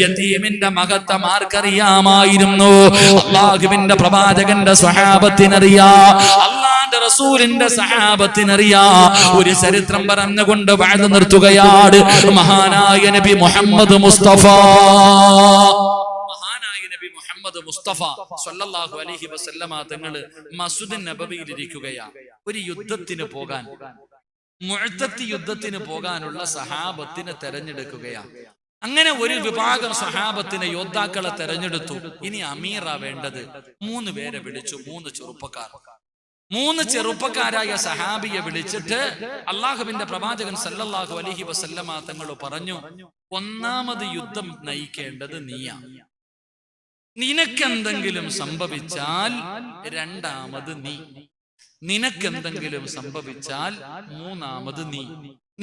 യതീമിന്റെ മഹത്വം ആർക്കറിയാമായിരുന്നു? അല്ലാഹുവിന്റെ പ്രവാചകന്റെ സ്വഹാബത്തിനറിയാം, അല്ലാഹുവിന്റെ റസൂലിന്റെ സ്വഹാബത്തിനറിയാം. ഒരു ചരിത്രം പറഞ്ഞുകൊണ്ട് വഅദ് നിർത്തുകയാണ്. മഹാനായ നബി മുഹമ്മദ് മുസ്തഫ മുസ്തഫ സല്ലല്ലാഹു അലൈഹി വസല്ലമ തങ്ങൾ മസ്ജിദ് നബവിയിൽ ഇരിക്കുകയാണ്. ഒരു യുദ്ധത്തിന് പോകാൻ, മുഅ്തത്തി യുദ്ധത്തിന് പോകാനുള്ള സഹാബത്തിനെ തെരഞ്ഞെടുക്കുകയാണ്. അങ്ങനെ ഒരു വിഭാഗം സഹാബത്തിനെ, യോദ്ധാക്കളെ തെരഞ്ഞെടുത്തു. ഇനി അമീറ വേണ്ടത്. 3 പേരെ വിളിച്ചു, 3 ചെറുപ്പക്കാരായ സഹാബിയെ വിളിച്ചിട്ട് അള്ളാഹുവിന്റെ പ്രവാചകൻ സല്ലല്ലാഹു അലൈഹി വസല്ലമ തങ്ങൾ പറഞ്ഞു, ഒന്നാമത് യുദ്ധം നയിക്കേണ്ടത് നീയാ. നിനക്കെന്തെങ്കിലും സംഭവിച്ചാൽ രണ്ടാമത് നീ, നിനക്കെന്തെങ്കിലും സംഭവിച്ചാൽ മൂന്നാമത് നീ,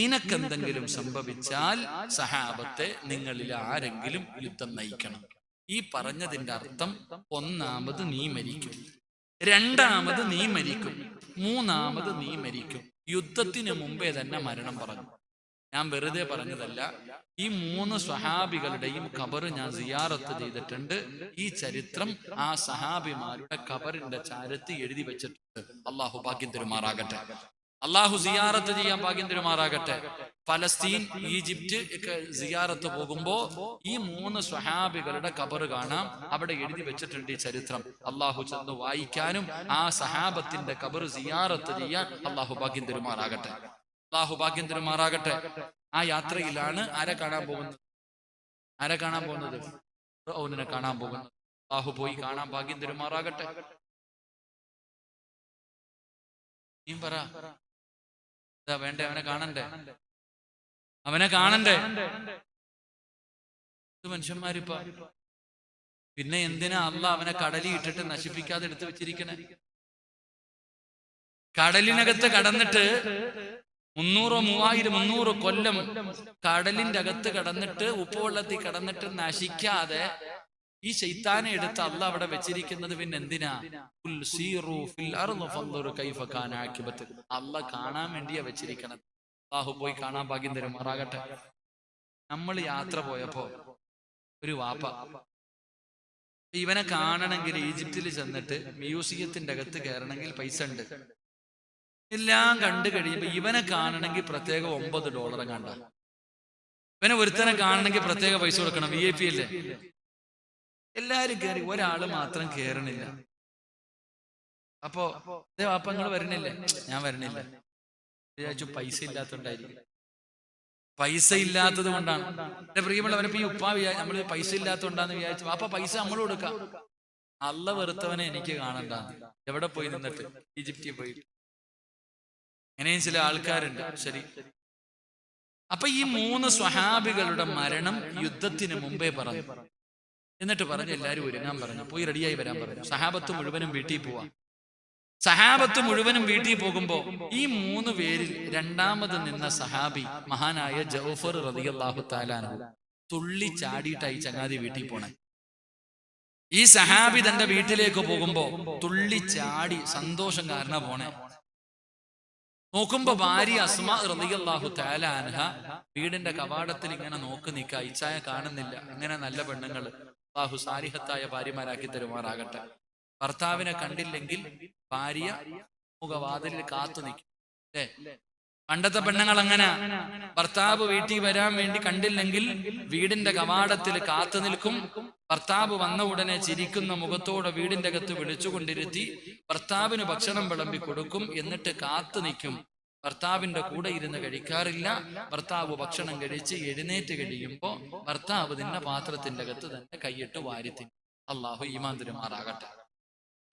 നിനക്കെന്തെങ്കിലും സംഭവിച്ചാൽ സഹാബത്തെ നിങ്ങളിൽ ആരെങ്കിലും യുദ്ധം നയിക്കണം. ഈ പറഞ്ഞതിന്റെ അർത്ഥം ഒന്നാമത് നീ മരിക്കും, രണ്ടാമത് നീ മരിക്കും, മൂന്നാമത് നീ മരിക്കും. യുദ്ധത്തിന് മുമ്പേ തന്നെ മരണം പറഞ്ഞു. ഞാൻ വെറുതെ പറഞ്ഞതല്ല. ഈ 3 സ്വഹാബികളുടെയും ഖബർ ഞാൻ സിയാറത്ത് ചെയ്തിട്ടുണ്ട്. ഈ ചരിത്രം ആ സഹാബിമാരുടെ ഖബറിന്റെ ചാരത്ത് എഴുതി വെച്ചിട്ടുണ്ട്. അള്ളാഹു ഭാഗ്യം തരുമാറാകട്ടെ. അള്ളാഹു സിയാറത്ത് ചെയ്യാൻ ഭാഗ്യം തരുമാറാകട്ടെ. ഫലസ്തീൻ, ഈജിപ്റ്റ് ഒക്കെ സിയാറത്ത് പോകുമ്പോ ഈ 3 സ്വഹാബികളുടെ ഖബർ കാണാം. അവിടെ എഴുതി വെച്ചിട്ടുണ്ട് ഈ ചരിത്രം. അള്ളാഹു ചെന്ന് വായിക്കാനും ആ സഹാബത്തിന്റെ ഖബർ സിയാറത്ത് ചെയ്യാൻ അള്ളാഹു ഭാഗ്യം തരുമാറാകട്ടെ. അള്ളാഹു ഭാഗ്യം തരുമാറാകട്ടെ. ആ യാത്രയിലാണ് ആരെ കാണാൻ പോകുന്നത്? ഫിർഔനിനെ കാണാൻ പോകുന്നത്. അള്ളാഹു പോയി കാണാൻ ഭാഗ്യം തരുമാറാകട്ടെ. നീ പറ, വേണ്ടേ? അവനെ കാണണ്ടേ? മനുഷ്യന്മാരിപ്പ പിന്നെ എന്തിനാ അള്ളാഹ് അവനെ കടലിൽ ഇട്ടിട്ട് നശിപ്പിക്കാതെ എടുത്തു വെച്ചിരിക്കണേ? കടലിനകത്ത് കടന്നിട്ട് 300, 3000, 300 കൊല്ലം കടലിന്റെ അകത്ത് കടന്നിട്ട്, ഉപ്പുവെള്ളത്തിൽ കടന്നിട്ട് നശിക്കാതെ ഈ ശൈത്താനെ എടുത്ത് അള്ളാഹ് അവിടെ വെച്ചിരിക്കുന്നത് പിന്നെ എന്തിനാ? അള്ളാഹ് കാണാൻ വേണ്ടിയാ വെച്ചിരിക്കണത്. അള്ളാഹു പോയി കാണാൻ ഭാഗ്യം തരുമാറാകട്ടെ. നമ്മൾ യാത്ര പോയപ്പോ ഒരു വാപ്പ ഇവനെ കാണണമെങ്കിൽ ഈജിപ്തിൽ ചെന്നിട്ട് മ്യൂസിയത്തിന്റെ അകത്ത് കയറണമെങ്കിൽ പൈസ ഉണ്ട്. എല്ലാം കണ്ടു കഴിയുമ്പോ ഇവനെ കാണണമെങ്കിൽ പ്രത്യേകം $9 കണ്ട. ഇവനെ ഒരുത്തനെ കാണണമെങ്കിൽ പ്രത്യേക പൈസ കൊടുക്കണം. VIP അല്ലേ? എല്ലാരും കയറി, ഒരാള് മാത്രം കേറണില്ല. അപ്പോ വാപ്പങ്ങൾ വരണില്ലേ? ഞാൻ വരണില്ല. വിചാരിച്ചു പൈസ ഇല്ലാത്തോണ്ടായിരിക്കും. പൈസ ഇല്ലാത്തത് കൊണ്ടാണ്. എന്റെ പ്രിയമുള്ളവരപ്പോ ഈ ഉപ്പാ നമ്മള് പൈസ ഇല്ലാത്തോണ്ടാന്ന് വിചാരിച്ചു. വാപ്പ പൈസ നമ്മൾ കൊടുക്കാം. അള്ള വെറുത്തവനെ എനിക്ക് കാണണ്ടാന്ന്. എവിടെ പോയി നിന്നിട്ട്? ഈജിപ്തിൽ പോയി. അങ്ങനെയും ചില ആൾക്കാരുണ്ട്. ശരി. അപ്പൊ ഈ 3 സ്വഹാബികളുടെ മരണം യുദ്ധത്തിന് മുമ്പേ പറഞ്ഞു. എന്നിട്ട് പറഞ്ഞു എല്ലാരും ഒരുങ്ങാൻ പറഞ്ഞു. പോയി റെഡിയായി വരാൻ പറഞ്ഞു. സഹാബത്ത് മുഴുവനും വീട്ടിൽ പോവാ. സഹാബത്ത് മുഴുവനും വീട്ടിൽ പോകുമ്പോ ഈ 3 പേരിൽ രണ്ടാമത് നിന്ന സഹാബി മഹാനായ ജൗഫർ റളിയല്ലാഹു തആല അൻഹു തുള്ളി ചാടിയിട്ടായി ചങ്ങാതി വീട്ടിൽ പോണേ. ഈ സഹാബി തന്റെ വീട്ടിലേക്ക് പോകുമ്പോ തുള്ളി ചാടി സന്തോഷം കാരണം പോണേ. നോക്കുമ്പോ ഭാര്യ അസ്മാ റളിയല്ലാഹു തആല അൻഹ വീടിന്റെ കവാടത്തിൽ ഇങ്ങനെ നോക്കി നിൽക്ക. ഇച്ചായ കാണുന്നില്ല. ഇങ്ങനെ നല്ല പെണ്ണുങ്ങള് അല്ലാഹു സാലിഹത്തായ ഭാര്യമാരാക്കി തരുമാറാകട്ടെ. ഭർത്താവിനെ കണ്ടില്ലെങ്കിൽ ഭാര്യ മുഖവാതിലിൽ കാത്തു നിൽക്കും. അല്ലേ? പണ്ടത്തെ പെണ്ണുങ്ങൾ അങ്ങനെ. ഭർത്താവ് വീട്ടിൽ വരാൻ വേണ്ടി കണ്ടില്ലെങ്കിൽ വീടിന്റെ കവാടത്തിൽ കാത്തു നിൽക്കും. ഭർത്താവ് വന്ന ഉടനെ ചിരിക്കുന്ന മുഖത്തോടെ വീടിന്റെ അകത്ത് വിളിച്ചുകൊണ്ടിരുത്തി ഭർത്താവിന് ഭക്ഷണം വിളമ്പി കൊടുക്കും. എന്നിട്ട് കാത്തു നിൽക്കും. ഭർത്താവിന്റെ കൂടെ ഇരുന്ന് കഴിക്കാറില്ല. ഭർത്താവ് ഭക്ഷണം കഴിച്ച് എഴുന്നേറ്റ് കഴിയുമ്പോ ഭർത്താവ് നിന്ന പാത്രത്തിന്റെ അകത്ത് തന്നെ കൈയിട്ട് വാരിത്തി. അള്ളാഹു ഈമാൻ തരുമാറാകട്ടെ.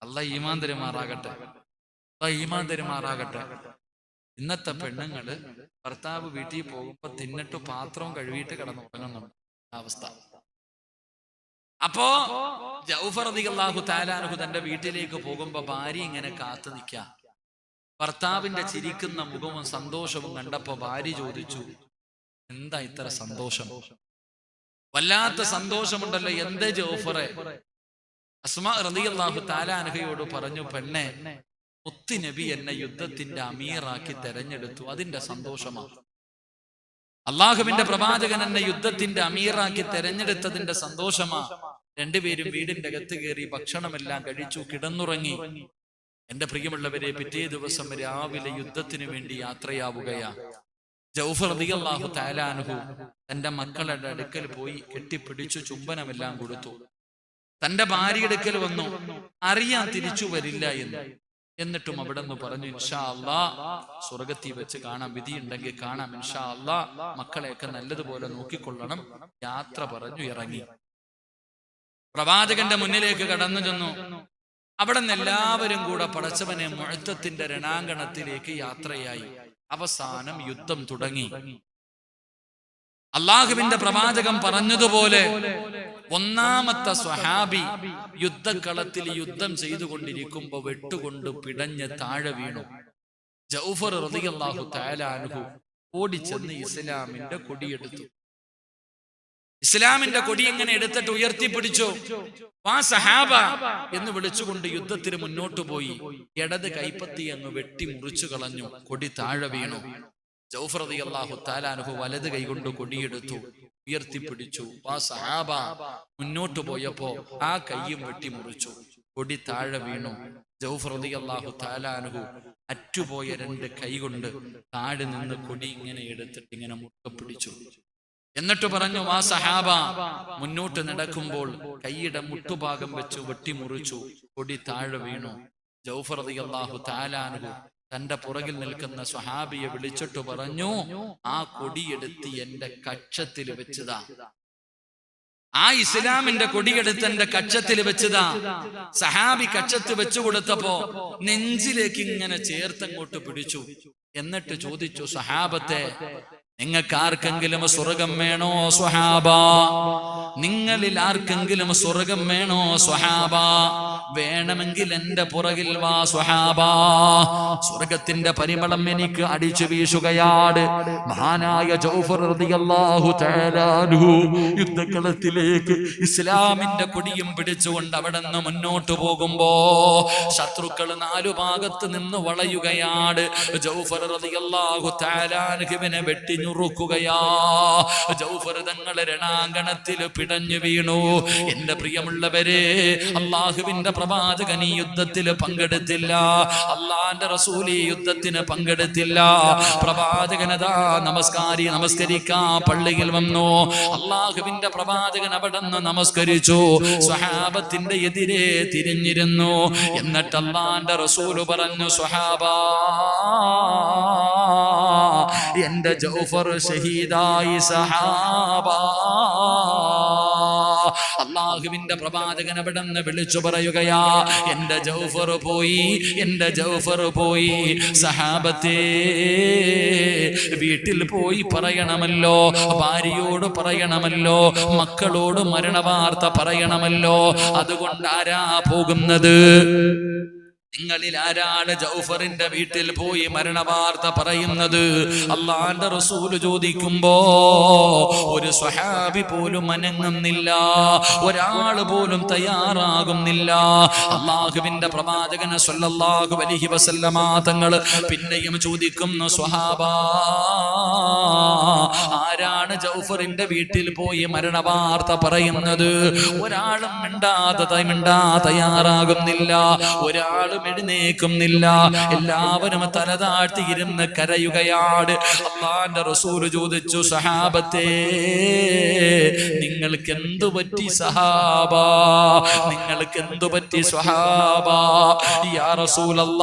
അള്ളാഹ് ഈമാൻ തരുമാറാകട്ടെ. ഈമാൻ തരുമാറാകട്ടെ. ഇന്നത്തെ പെണ്ണുങ്ങള് ഭർത്താവ് വീട്ടിൽ പോകുമ്പോ തിന്നിട്ട് പാത്രവും കഴുകിയിട്ട് കിടന്നുറങ്ങുന്നുണ്ട് അവസ്ഥ. അപ്പോ ജൗഫർ റളിയല്ലാഹു തആല അൻഹു തന്റെ വീട്ടിലേക്ക് പോകുമ്പോ ഭാര്യ ഇങ്ങനെ കാത്തു നിൽക്ക. ഭർത്താവിന്റെ ചിരിക്കുന്ന മുഖവും സന്തോഷവും കണ്ടപ്പോ ഭാര്യ ചോദിച്ചു, എന്താ ഇത്ര സന്തോഷം? വല്ലാത്ത സന്തോഷമുണ്ടല്ലോ, എന്തേ ജൗഫറെ? അസ്മാ റളിയല്ലാഹു തആല അൻഹയോട് പറഞ്ഞു, പെണ്ണെ, മുത്ത് നബി എന്നെ യുദ്ധത്തിന്റെ അമീറാക്കി തെരഞ്ഞെടുത്തു, അതിന്റെ സന്തോഷമാണ്. അള്ളാഹുവിന്റെ പ്രവാചകൻ എന്നെ യുദ്ധത്തിന്റെ അമീറാക്കി തെരഞ്ഞെടുത്തതിന്റെ സന്തോഷമാ. രണ്ടുപേരും വീടിന്റെ അകത്ത് കയറി ഭക്ഷണമെല്ലാം കഴിച്ചു, കിടന്നുറങ്ങി. എന്റെ പ്രിയമുള്ളവരെ, പിറ്റേ ദിവസം രാവിലെ യുദ്ധത്തിന് വേണ്ടി യാത്രയാവുകയാ. ജൗഫർ റളിയല്ലാഹു തആല അൻഹു തന്റെ മക്കളുടെ അടുക്കൽ പോയി കെട്ടിപ്പിടിച്ചു, ചുംബനമെല്ലാം കൊടുത്തു. തന്റെ ഭാര്യ അടുക്കൽ വന്നു, അറിയാൻ തിരിച്ചു വരില്ല എന്ന്. എന്നിട്ടും അവിടെ നിന്ന് പറഞ്ഞു, ഇൻഷാ അല്ലാ സ്വർഗത്തിൽ വെച്ച് കാണാം, വിധിയുണ്ടെങ്കിൽ കാണാം, ഇൻഷാ അല്ലാ മക്കളെയൊക്കെ നല്ലതുപോലെ നോക്കിക്കൊള്ളണം. യാത്ര പറഞ്ഞു ഇറങ്ങി. പ്രവാചകന്റെ മുന്നിലേക്ക് കടന്നു ചെന്നു. അവിടെ നിന്ന് എല്ലാവരും കൂടെ പടച്ചവനെ മുഅത്തത്തിന്റെ രണാങ്കണത്തിലേക്ക് യാത്രയായി. അവസാനം യുദ്ധം തുടങ്ങി. അള്ളാഹുവിന്റെ പ്രവാചകൻ പറഞ്ഞതുപോലെ ഒന്നാമത്തെ സ്വഹാബി യുദ്ധക്കളത്തിൽ യുദ്ധം ചെയ്തുകൊണ്ടിരിക്കുമ്പോ വെട്ടുകൊണ്ട് പിടഞ്ഞ് താഴെ വീണു. ജൗഫർ റളിയല്ലാഹു തആല അൻഹു ഓടിച്ചെന്ന് ഇസ്ലാമിന്റെ കൊടിയെടുത്തു. ഇസ്ലാമിന്റെ കൊടി എങ്ങനെ എടുത്തിട്ട് ഉയർത്തിപ്പിടിച്ചു. വാ സഹാബ എന്ന് വിളിച്ചുകൊണ്ട് യുദ്ധത്തിന് മുന്നോട്ട് പോയി. ഇടത് കൈപ്പത്തി അങ്ങ് വെട്ടി മുറിച്ചു കളഞ്ഞു. കൊടി താഴെ വീണു. ജൗഫർ റളിയല്ലാഹു തആല അൻഹു വലത് കൈകൊണ്ട് കൊടിയെടുത്തു, ഉയർത്തിപ്പിടിച്ചു. വാ സഹാബ മുന്നോട്ട് പോയപ്പോ ആ കൈയും വെട്ടി മുറിച്ചു. കൊടി താഴെ വീണു. ജൗഫർ റളിയല്ലാഹു തആല അൻഹു അറ്റുപോയ രണ്ട് കൈ കൊണ്ട് താഴെ നിന്ന് കൊടി ഇങ്ങനെ എടുത്തിട്ട് ഇങ്ങനെ മുറുകെ പിടിച്ചു. എന്നിട്ട് പറഞ്ഞു, വാ സഹാബ. മുന്നോട്ട് നടക്കുമ്പോൾ കൈയുടെ മുട്ടുഭാഗം വെച്ച് വെട്ടിമുറിച്ചു. കൊടി താഴെ വീണു. ജൗഫർ റളിയല്ലാഹു തആല അൻഹു തന്റെ പുറകിൽ നിൽക്കുന്ന സ്വഹാബിയെ വിളിച്ചിട്ട് പറഞ്ഞു, ആ കൊടിയെടുത്ത് എന്റെ കക്ഷത്തിൽ വെച്ചതാ. ആ ഇസ്ലാമിന്റെ കൊടിയെടുത്ത് എന്റെ കക്ഷത്തിൽ വെച്ചതാ. സഹാബി കക്ഷത്ത് വെച്ചു കൊടുത്തപ്പോ നെഞ്ചിലേക്ക് ഇങ്ങനെ ചേർത്തങ്ങോട്ട് പിടിച്ചു. എന്നിട്ട് ചോദിച്ചു, സഹാബത്തെ, നിങ്ങൾക്ക് ആർക്കെങ്കിലും സ്വർഗം വേണോ സ്വഹാബ? നിങ്ങളിൽ ആർക്കെങ്കിലും സ്വർഗം വേണോ സ്വഹാബ? വേണമെങ്കിൽ എന്റെ പുറകിൽ വാ സ്വഹാബ. സ്വർഗത്തിന്റെ പരിമളം എനിക്ക് അടിച്ചു വീശുകയാണ്. മഹാനായ ജൗഫർ റളിയല്ലാഹു തആല അൻഹു യുദ്ധക്കളത്തിലേക്ക് ഇസ്ലാമിന്റെ കൊടിയും പിടിച്ചുകൊണ്ട് അവിടെ നിന്ന് മുന്നോട്ട് പോകുമ്പോ ശത്രുക്കൾ നാലു ഭാഗത്ത് നിന്ന് വളയുകയാണ്. ജൗഫർ റളിയല്ലാഹു തആല അൻഹുവിനെ വെട്ടി ുറുക്കുകയാ. ജൗഫർ തങ്ങളെ രണാങ്കണത്തിൽ പിടഞ്ഞു വീണു. എന്റെ പ്രിയമുള്ളവരെ, അള്ളാഹുവിന്റെ പ്രവാചകൻ ഈ യുദ്ധത്തിൽ പങ്കെടുത്തില്ല. അള്ളാന്റെ റസൂൽ ഈ യുദ്ധത്തിന് പങ്കെടുത്തില്ല. പ്രവാചകനതാ നമസ്കരിക്കാൻ പള്ളിയിൽ വന്നു. അള്ളാഹുവിന്റെ പ്രവാചകൻ അവിടെ നിന്ന് നമസ്കരിച്ചു. സ്വഹാബത്തിന്റെ എതിരെ തിരിഞ്ഞിരുന്നു. എന്നിട്ട് അള്ളാന്റെ റസൂൽ പറഞ്ഞു, സ്വഹാബ, എന്റെ ജൗഫർ ഷഹീദായി സഹാബ. അള്ളാഹുവിന്റെ പ്രവാചകൻ അവിടെ നിന്ന് വിളിച്ചു പറയുകയാ, എന്റെ ജൗഫർ പോയി, എന്റെ ജൗഫർ പോയി. സഹാബത്തെ, വീട്ടിൽ പോയി പറയണമല്ലോ, ഭാര്യയോട് പറയണമല്ലോ, മക്കളോട് മരണവാർത്ത പറയണമല്ലോ. അതുകൊണ്ട് ആരാ പോകുന്നത്? നിങ്ങളിൽ ആരാണ് ജൗഫറിന്റെ വീട്ടിൽ പോയി മരണവാർത്ത പറയുന്നത്? അള്ളാന്റെ റസൂല് ചോദിക്കുമ്പോ ഒരു സ്വഹാബി പോലും അനങ്ങുന്നില്ല, ഒരാൾ പോലും തയ്യാറാകുന്നില്ല. അള്ളാഹുവിന്റെ പ്രവാചകൻ സ്വല്ലല്ലാഹു അലൈഹി വസല്ലമ തങ്ങൾ പിന്നെയും ചോദിക്കുന്നു, സ്വഹാബ, ആരാണ് ജൗഫറിന്റെ വീട്ടിൽ പോയി മരണവാർത്ത പറയുന്നത്? ഒരാളും മിണ്ടാതെ തയ്യാറാകുന്നില്ല, ഒരാളും എഴുന്നേക്കുന്നില്ല. എല്ലാവരും തലതാഴ്ത്തി ഇരുന്ന് കരയുകയാണ്. അള്ളാന്റെ റസൂല് ചോദിച്ചു, സഹാബത്തെ, നിങ്ങൾക്ക് എന്തു പറ്റി സഹാബ? നിങ്ങൾക്ക് എന്തു പറ്റി സ്വഹാബ? യാ റസൂലല്ലാഹ്,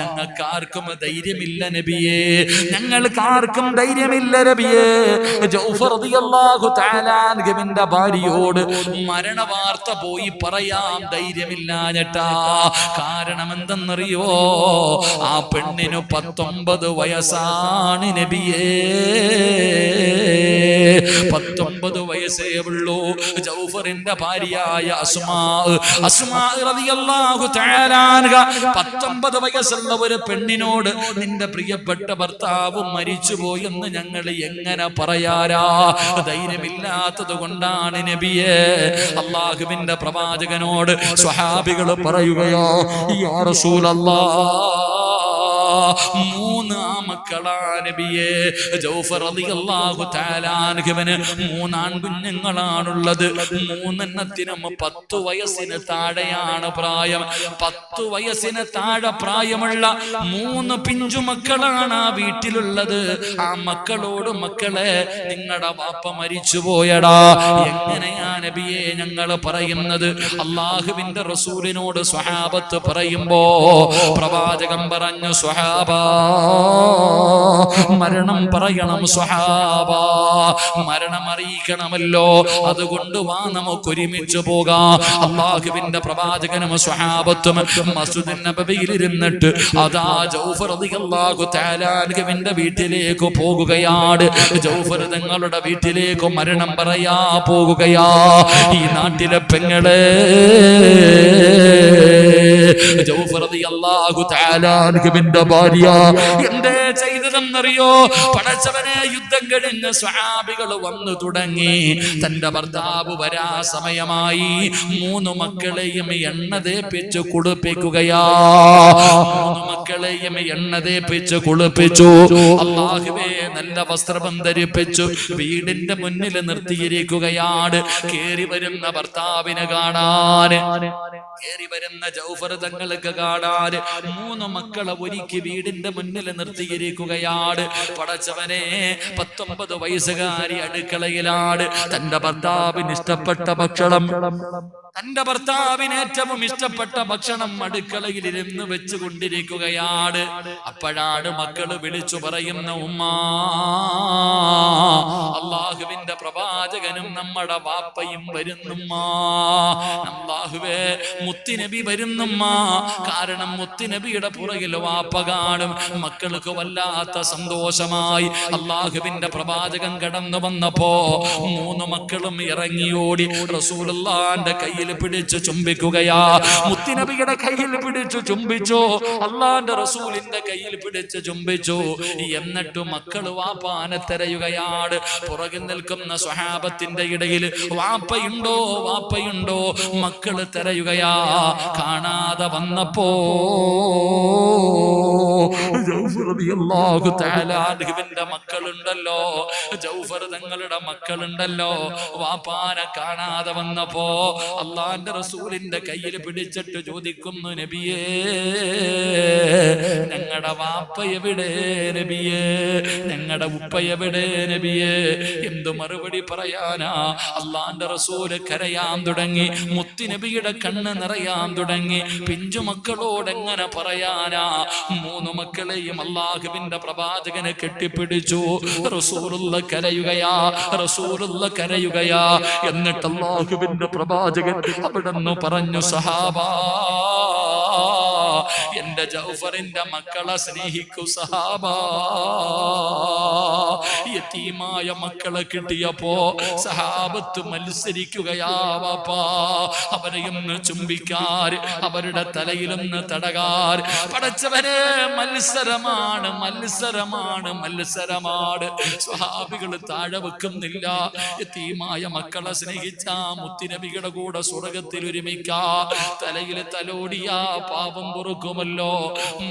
ഞങ്ങൾക്ക് ആർക്കും ധൈര്യമില്ല നബിയേ, ഞങ്ങൾക്ക് ആർക്കും ധൈര്യമില്ല നബിയേ. ജൗഫർ റളിയല്ലാഹു തആല അൻഹുവിന്റെ ഭാര്യയോട് മരണവാർത്ത പോയി പറയാൻ ധൈര്യമില്ലാഞ്ഞിട്ടാ. കാരണം എന്തെന്നറിയോ? ആ പെണ്ണിന് 19 വയസ്സാണ് നബിയേ. 19 വയസ്സേ ഉള്ളൂ. ജൗഫറിന്റെ ഭാര്യയായ അസ്മാ റളിയല്ലാഹു തആല അൻഹ 19 വയസ്സുള്ള ഒരു പെണ്ണിനോട് നിന്റെ പ്രിയപ്പെട്ട ഭർത്താവ് മരിച്ചുപോയെന്ന് ഞങ്ങൾ എങ്ങനെ പറയാരാ? ധൈര്യമില്ലാത്തത് കൊണ്ടാണ് നബിയേ. അള്ളാഹുവിന്റെ പ്രവാചകനോട് സ്വഹാബികൾ പറയുകയോ, യാ റസൂലല്ലാഹ്, മൂന്ന് ആമക്കളാ നബിയേ. ജൗഫർ റളിയല്ലാഹു തആല അൻഹുവിന് മൂന്നാൺ കുഞ്ഞുങ്ങളാണുള്ളത്. മൂന്നെണ്ണത്തിനും 10 വയസ്സിന് താഴെയാണ് പ്രായം. 10 വയസ്സിന് താഴെ പ്രായമുള്ള 3 പിഞ്ചു മക്കളാണ് ആ വീട്ടിലുള്ളത്. ആ മക്കളോട് മക്കളെ നിങ്ങളുടെ വാപ്പ മരിച്ചുപോയടാ. എങ്ങനെയാ നബിയെ ഞങ്ങൾ പറയുന്നത്? അള്ളാഹുവിന്റെ റസൂലിനോട് സ്വഹാബത്ത് പറയുമ്പോ പ്രവാചകൻ പറഞ്ഞു, സ്വഹാബാ മരണം പറയണം, സ്വഹാബാ മരണം അറിയിക്കണമല്ലോ, അതുകൊണ്ട് വാ നമുക്ക് ഒരുമിച്ച് പോകാം. അള്ളാഹുവിന്റെ പ്രവാചകനും സ്വഹാബത്തും മസ്ജിദുൻ നബവിയിൽ ഇരുന്നിട്ട് അതാ ജൗഫർ റളിയല്ലാഹു തആല അൻഹുവിന്റെ വീട്ടിലേക്ക് പോകുകയാണ്. ജൗഫർ തങ്ങളുടെ വീട്ടിലേക്ക് മരണം പറയാ പോകുകയാ. ഈ നാട്ടിലെ പെങ്ങളെ ജൗഫർ റളിയല്ലാഹു തആല അൻഹുവിന്റെ ഭാര്യ എന്തേ ചെയ്തതെന്നറിയോ? പടച്ചവനെ, യുദ്ധം കഴിഞ്ഞ് സ്വഹാബികൾ വന്നു തുടങ്ങി. തന്റെ ഭർത്താവ് വരാ സമയമായി. 3 മക്കളെയും എണ്ണ തേപ്പിച്ച് കുളിപ്പിക്കുകയാ. 3 മക്കളെയും എണ്ണ തേപ്പിച്ച് കുളിപ്പിച്ചു. അല്ലാഹുവേ, നല്ല വസ്ത്രം ധരിപ്പിച്ചു വീടിന്റെ മുന്നിൽ നിർത്തിയിരിക്കുകയാണ്. കേറി വരുന്ന ഭർത്താവിനെ കാണാൻ, കേറി വരുന്ന ജൗഫർ തങ്ങൾക്ക് കാണാൻ 3 മക്കളെ ഒരുക്കി വീടിന്റെ മുന്നിൽ നിർത്തിയിരിക്കുകയാണ്. പടച്ചവനെ, 19 വയസ്സുകാരി അടുക്കളയിലാണ്. തന്റെ ഭർത്താവിന് ഇഷ്ടപ്പെട്ട ഭക്ഷണം, തന്റെ ഭർത്താവിന് ഏറ്റവും ഇഷ്ടപ്പെട്ട ഭക്ഷണം അടുക്കളയിൽ ഇരുന്ന് വെച്ചുകൊണ്ടിരിക്കുകയാണ്. അപ്പോഴാണ് മക്കള് വിളിച്ചു പറയുന്ന, ഉമ്മാ, അള്ളാഹുവിന്റെ പ്രവാചകനും നമ്മുടെ വാപ്പയും വരുന്നുമ്മാ. അള്ളാഹുവേ, മുത്തുനബി വരുന്നുമ്മാ. കാരണം മുത്തുനബിയുടെ പുറകിൽ വാപ്പ കാണും. മക്കൾക്ക് വല്ലാത്ത സന്തോഷമായി. അള്ളാഹുവിന്റെ പ്രവാചകൻ കടന്നു വന്നപ്പോ 3 മക്കളും ഇറങ്ങിയോടി റസൂലുള്ളാന്റെ കയ്യിൽ പിടിച്ചു ചുംബിക്കുകയാ. മുത്തുനബിയുടെ കയ്യിൽ പിടിച്ചു ചുംബിച്ചു. അള്ളാന്റെ റസൂലിന്റെ കയ്യിൽ പിടിച്ചു ചുംബിച്ചു. എന്നിട്ട് മക്കള് വാപ്പാനെ തിരയുകയാണ്. പുറകിൽ നിൽക്കുന്ന സ്വഹാബത്തിന്റെ ഇടയിൽ വാപ്പയുണ്ടോ, വാപ്പയുണ്ടോ? മക്കള് തിരയുകയാ. കാണാതെ വന്നപ്പോ ജൗഫർ റളിയല്ലാഹു തആല അൻഹുവിന്റെ മക്കളുണ്ടല്ലോ, ജൗഫർ തങ്ങളുടെ മക്കളുണ്ടല്ലോ, വാപ്പാനെ കാണാതെ വന്നപ്പോ അള്ളാന്റെ റസൂലിന്റെ കയ്യിൽ പിടിച്ചിട്ട് ചോദിക്കുന്നു, നബിയേ, ഞങ്ങളുടെ വാപ്പ എവിടെ നബിയേ? ഞങ്ങളുടെ ഉപ്പ എവിടെ നബിയേ? എന്തു മറുപടി പറയാനാ? അള്ളാന്റെ റസൂല് കരയാൻ തുടങ്ങി. മുത്തുനബിയുടെ കണ്ണ് നിറയാൻ തുടങ്ങി. പിഞ്ചു മക്കളോട് എങ്ങനെ പറയാനാ? 3 മക്കളെയും അള്ളാഹുവിന്റെ പ്രവാചകനെ കെട്ടിപ്പിടിച്ചു. റസൂലുള്ള കരയുകയാ, റസൂലുള്ള കരയുകയാ. എന്നിട്ട് അള്ളാഹുവിന്റെ പ്രവാചകൻ അവിടെന്ന് പറഞ്ഞു, സഹാബാ, എന്റെ ജൗഫറിന്റെ മക്കളെ സ്നേഹിക്കൂ സഹാബാ. യതീമായ മക്കളെ കിട്ടിയപ്പോ സഹാബത്ത് മത്സരിക്കുകയാ വാപ്പാ. അവരെയൊന്ന് ചുംബിക്കാർ, അവരുടെ തലയിലൊന്ന് തടകാർ. പടച്ചവരെ, മത്സരമാണ്, മത്സരമാണ്, മത്സരമാണ്. സ്വഹാബികൾ താഴെ വെക്കുന്നില്ല. യതീമായ മക്കളെ സ്നേഹിച്ച മുത്തുനബിയുടെ കൂടെ സ്വർഗത്തിൽ ഒരുമിക്കാ. തലയിൽ തലോടിയാ പാപം പൊറുക്കുമല്ലോ.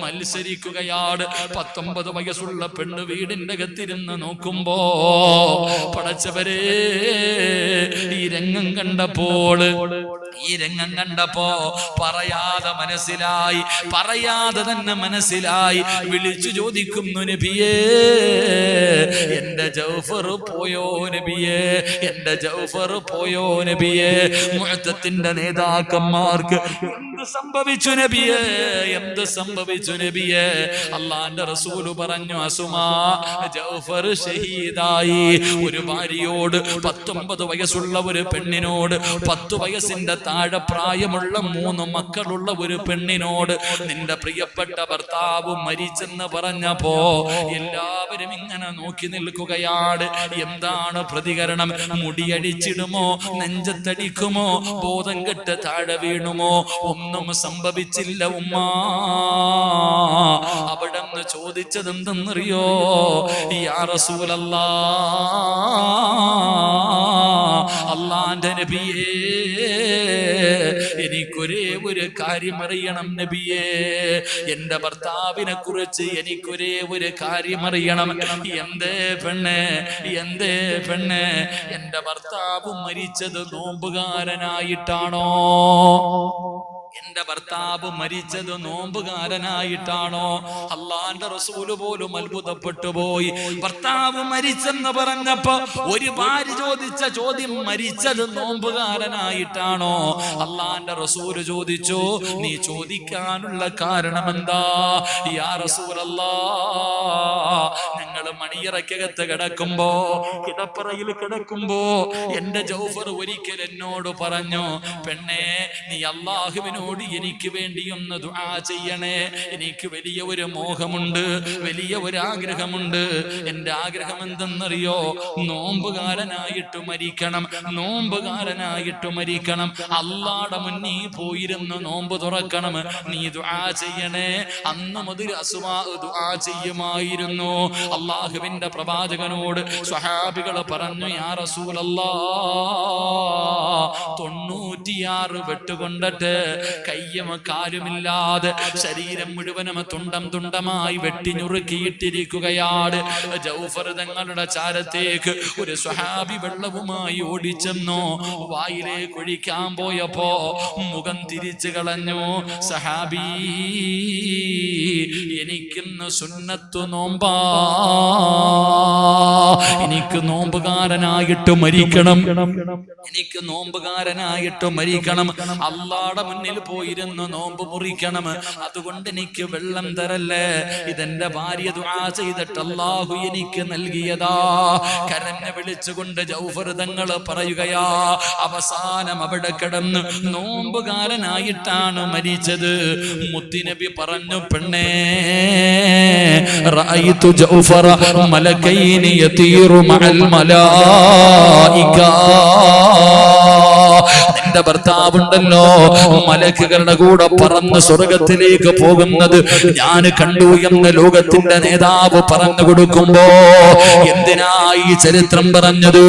മത്സരിക്കുകയാണ്. 19 വയസ്സുള്ള പെണ്ണ് വീടിന്റെ അകത്തിരുന്ന് നോക്കുമ്പോ പടച്ചവരെ, ഈ രംഗം കണ്ടപ്പോൾ, ഈ രംഗം കണ്ടപ്പോ പറയാതെ മനസ്സിലായി, പറയാതെ തന്നെ മനസ്സിലായി. വിളിച്ചു ചോദിക്കുന്നു, നബിയേ, എന്റെ ജൗഫർ പോയോ നബിയേ? എന്റെ ജൗഫർ പോയോ നബിയേ? മുഅത്തത്തിന്റെ നേതാക്കന്മാർക്ക് എന്ത് സംഭവിച്ചു നബിയേ? എന്ത് സംഭവിച്ചു നബിയേ? അള്ളാന്റെ റസൂല് പറഞ്ഞു, അസുമാ, ജൗഫർ ഷഹീദായി. ഒരു ഭാര്യയോട്, 19 വയസ്സുള്ള ഒരു പെണ്ണിനോട്, 10 വയസ്സിന്റെ താഴെ പ്രായമുള്ള 3 മക്കളുള്ള ഒരു പെണ്ണിനോട് നിന്റെ പ്രിയപ്പെട്ട ഭർത്താവ് മരിച്ചെന്ന് പറഞ്ഞപ്പോ എല്ലാവരും ഇങ്ങനെ നോക്കി നിൽക്കുകയാണ്. എന്താണ് പ്രതികരണം? മുടിയടിച്ചിടുമോ? നെഞ്ചത്തടിക്കുമോ? ബോധം കെട്ട് താഴെ വീണുമോ? ഒന്നും സംഭവിച്ചില്ല ഉമ്മ. അവിടെ നിന്ന് ചോദിച്ചത് എന്തെന്നറിയോ? യാ റസൂലല്ലാ, അല്ലാഹുവിന്റെ നബിയേ, എനിക്കൊരേ ഒരു കാര്യം അറിയണം നബിയേ, എന്റെ ഭർത്താവിനെ കുറിച്ച് എനിക്കൊരേ ഒരു കാര്യം അറിയണം. എന്തേ പെണ്ണെ, എന്തേ പെണ്ണെ, എന്റെ ഭർത്താവ് മരിച്ചത് നോമ്പുകാരനായിട്ടാണോ? എന്റെ ഭർത്താവ് മരിച്ചത് നോമ്പുകാരനായിട്ടാണോ? അള്ളാന്റെ റസൂല് പോലും അത്ഭുതപ്പെട്ടു പോയി. ഭർത്താവ് മരിച്ചെന്ന് പറഞ്ഞപ്പോ ഒരു ഭാര്യ ചോദിച്ച ചോദ്യം, മരിച്ചത് നോമ്പുകാരനായിട്ടാണോ? അള്ളാന്റെ റസൂല് ചോദിച്ചു, നീ ചോദിക്കാനുള്ള കാരണം എന്താ? യാ റസൂലല്ലാ, ഞങ്ങൾ മണിയറക്കകത്ത് കിടക്കുമ്പോ, കിടപ്പറയിൽ കിടക്കുമ്പോ എന്റെ ജൗഫർ ഒരിക്കൽ എന്നോട് പറഞ്ഞു, പെണ്ണെ നീ അള്ളാഹുവിനോട് എനിക്ക് വേണ്ടി ഒന്ന് ദുആ ചെയ്യണേ. എനിക്ക് വലിയ ഒരു മോഹമുണ്ട്, വലിയ ഒരു ആഗ്രഹമുണ്ട്. എന്റെ ആഗ്രഹം എന്തെന്നറിയോ? നോമ്പുകാരനായിട്ട് മരിക്കണം, നോമ്പുകാരനായിട്ട് മരിക്കണം. അള്ളാടെ മുന്നിൽ പോയിരുന്ന് നോമ്പ് തുറക്കണം. നീ ദുആ ചെയ്യണേ. അന്ന് മുതൽ അസ്മാ ദുആ ചെയ്യുമായിരുന്നു. അള്ളാഹുവിന്റെ പ്രവാചകനോട് സ്വഹാബികൾ പറഞ്ഞു, യാ റസൂലല്ലാഹ്, 96 വെട്ടുകൊണ്ടിട്ട് കയ്യും കാലുമില്ലാതെ ശരീരം മുഴുവനും തുണ്ടം തുണ്ടമായി വെട്ടിഞ്ഞുറുക്കിയിട്ടിരിക്കുകയാണ്. ജൗഫർ തങ്ങളുടെ ചാരത്തേക്ക് ഒരു സ്വഹാബി വെള്ളവുമായി ഓടിച്ചെന്നു. വായിലേക്ക് ഒഴിക്കാൻ പോയപ്പോ മുഖം തിരിച്ചു കളഞ്ഞു. സഹാബി, എനിക്കിന്ന് സുന്നത്തു നോമ്പാ, എനിക്ക് നോമ്പുകാരനായിട്ട് മരിക്കണം, എനിക്ക് നോമ്പുകാരനായിട്ട് മരിക്കണം. അള്ളാടെ മുന്നിൽ പോയിരുന്ന് നോമ്പ് മുറിക്കണം. അതുകൊണ്ട് എനിക്ക് വെള്ളം തരല്ലേ. ഇതെന്റെ ഭാര്യ ദുആ ചെയ്തിട്ട് അല്ലാഹു എനിക്ക് നൽകിയതാ. കരഞ്ഞ് വിളിച്ചുകൊണ്ട് ജൗഫർ തങ്ങൾ പറയുകയാ, അവസാനം അവിടെ കിടന്ന് നോമ്പുകാരനായിട്ടാണ് മരിച്ചത്. മുത്തുനബി പറഞ്ഞു, പെണ്ണേ, റഅയ്തു ജൗഫറ മലകൈനി യതീറു മഅൽ മലായിക. നിന്റെ ഭർത്താവുണ്ടല്ലോ, മലക്കുകളുടെ കൂടെ പറന്ന് സ്വർഗത്തിലേക്ക് പോകുന്നത് ഞാൻ കണ്ടു എന്ന് ലോകത്തിന്റെ നേതാവ് പറഞ്ഞു കൊടുക്കുമ്പോ, എന്തിനായി ചരിത്രം പറഞ്ഞത്?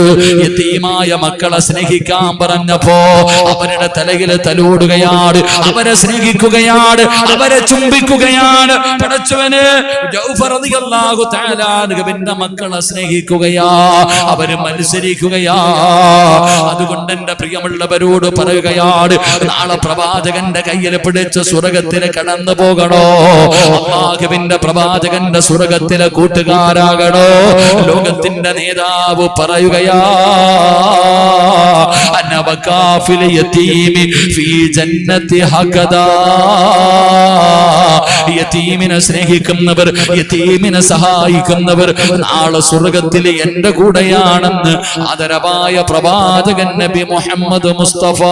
യതീമായ മക്കളെ സ്നേഹിക്കാൻ പറഞ്ഞപ്പോ അവരുടെ തലയിൽ തലോടുകയാണ്, അവരെ സ്നേഹിക്കുകയാണ്, അവരെ ചുംബിക്കുകയാണ്. പടച്ചവന് ജൗഫർ റളിയല്ലാഹു തആല അൻഹുവിന്റെ മക്കളെ സ്നേഹിക്കുകയാ, അവര് മത്സരിക്കുകയാ. അതുകൊണ്ട് എന്റെ പ്രിയമുള്ളവരോട് പറയുകയാണ്, നാളെ പ്രവാചകന്റെ കയ്യിൽ പിടിച്ച് സ്വർഗത്തിലെ കടന്നു പോകണോ? അല്ലാഹുവിന്റെ പ്രവാചകന്റെ സ്വർഗത്തിലെ കൂട്ടുകാരാകണോ? ലോകത്തിന്റെ നേതാവ് പറയുകയാ, അന വകാഫിൽ യതീമി ഫീ ജന്നതി ഹഖദാ. യതീമിനെ സ്നേഹിക്കുന്നവർ, യതീമിനെ സഹായിക്കുന്നവർ നാളെ സ്വർഗത്തിൽ എന്റെ കൂടെയാണെന്ന് ആദരവായ പ്രവാചകൻ നബി മുഹമ്മദ് മുസ്തഫ